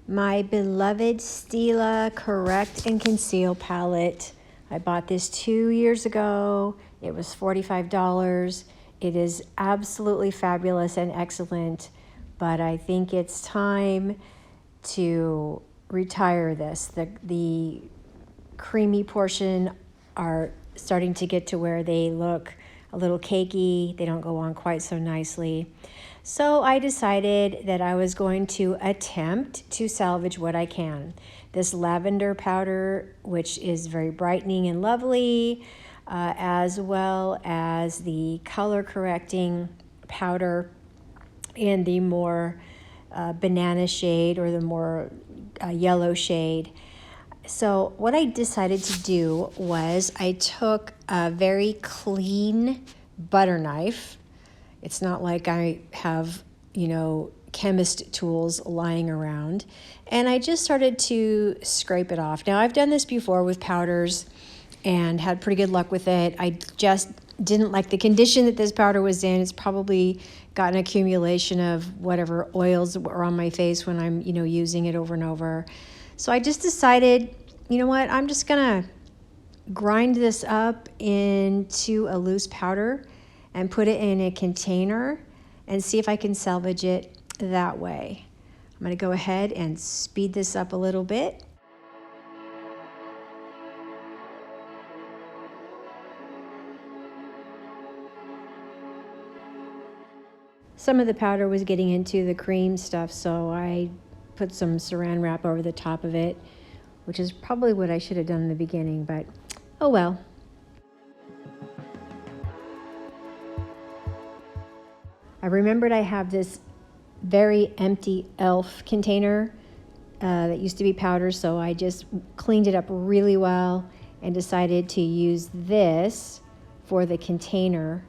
My beloved Stila Correct and Conceal palette. I bought this 2 years ago. It was $45. It is absolutely fabulous and excellent, but I think it's time to retire this. The creamy portion are starting to get to where they look a little cakey. They don't go on quite so nicely. So I decided that I was going to attempt to salvage what I can. This lavender powder, which is very brightening and lovely, as well as the color correcting powder in the more banana shade or the more yellow shade. So what I decided to do was I took a very clean butter knife. It's not like I have, chemist tools lying around. And I just started to scrape it off. Now, I've done this before with powders and had pretty good luck with it. I just didn't like the condition that this powder was in. It's probably got an accumulation of whatever oils were on my face when I'm, using it over and over. So I just decided, you know what, I'm just gonna grind this up into a loose powder and put it in a container and see if I can salvage it that way. I'm gonna go ahead and speed this up a little bit. Some of the powder was getting into the cream stuff, so I put some saran wrap over the top of it, which is probably what I should have done in the beginning, but oh well. I remembered I have this very empty e.l.f. container that used to be powder, so I just cleaned it up really well and decided to use this for the container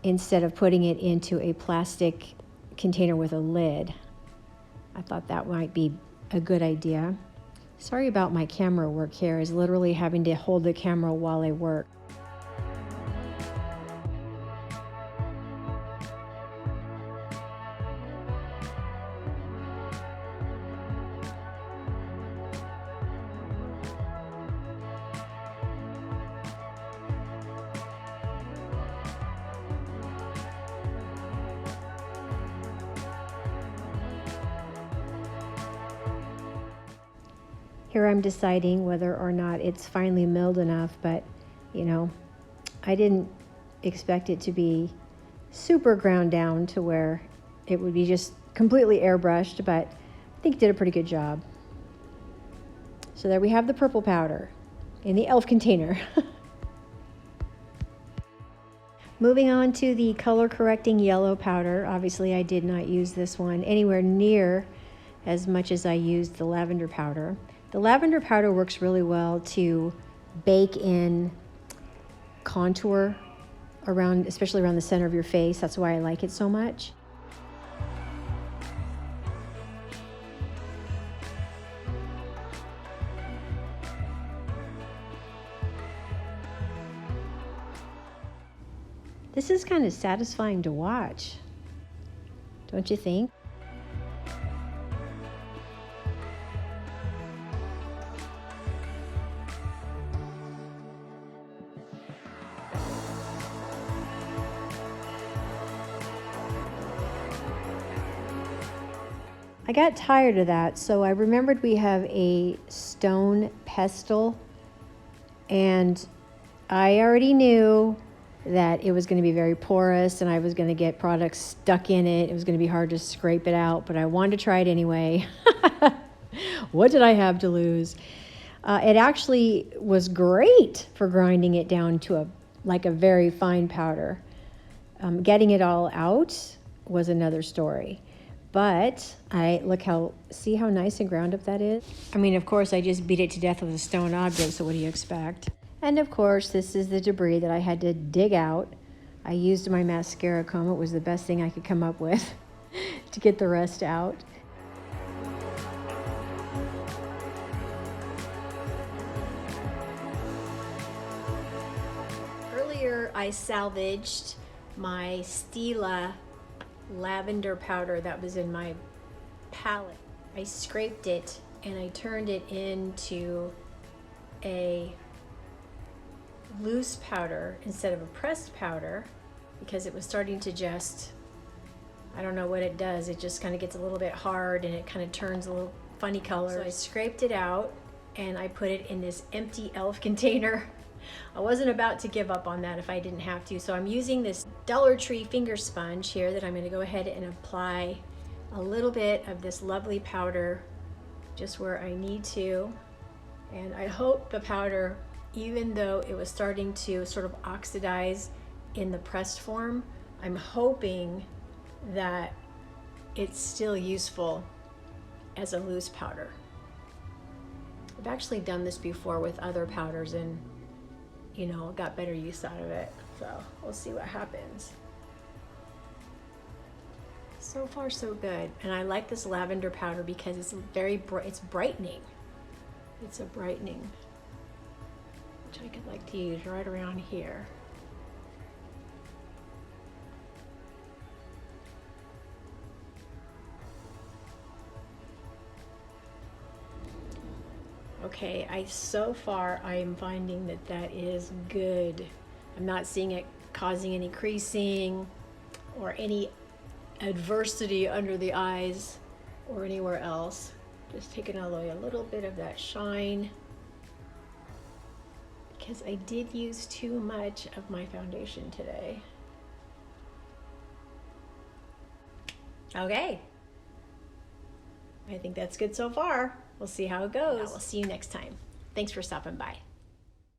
instead of putting it into a plastic container with a lid. I thought that might be a good idea. Sorry about my camera work here. Is literally having to hold the camera while I work. Here I'm deciding whether or not it's finely milled enough, but I didn't expect it to be super ground down to where it would be just completely airbrushed, but I think it did a pretty good job. So there we have the purple powder in the e.l.f. container. Moving on to the color correcting yellow powder. Obviously I did not use this one anywhere near as much as I used the lavender powder. The lavender powder works really well to bake in contour around, especially around the center of your face. That's why I like it so much. This is kind of satisfying to watch, don't you think? I got tired of that, so I remembered we have a stone pestle, and I already knew that it was going to be very porous and I was going to get products stuck in it. It was going to be hard to scrape it out, but I wanted to try it anyway. What did I have to lose? It actually was great for grinding it down to a very fine powder. Getting it all out was another story. But see how nice and ground up that is? I mean, of course, I just beat it to death with a stone object, so what do you expect? And of course, this is the debris that I had to dig out. I used my mascara comb. It was the best thing I could come up with to get the rest out. Earlier, I salvaged my Stila lavender powder that was in my palette. I scraped it and I turned it into a loose powder instead of a pressed powder because it was starting to just, I don't know what it does, it just kind of gets a little bit hard and it kind of turns a little funny color. So I scraped it out and I put it in this empty e.l.f. container. I wasn't about to give up on that if I didn't have to. So I'm using this Dollar Tree finger sponge here that I'm going to go ahead and apply a little bit of this lovely powder just where I need to. And I hope the powder, even though it was starting to sort of oxidize in the pressed form, I'm hoping that it's still useful as a loose powder. I've actually done this before with other powders and, you know, got better use out of it. So we'll see what happens. So far so good. And I like this lavender powder because it's it's brightening. It's a brightening, which I could like to use right around here. Okay, so far I am finding that is good. I'm not seeing it causing any creasing or any adversity under the eyes or anywhere else. Just taking away a little bit of that shine because I did use too much of my foundation today. Okay, I think that's good so far. We'll see how it goes. We'll see you next time. Thanks for stopping by.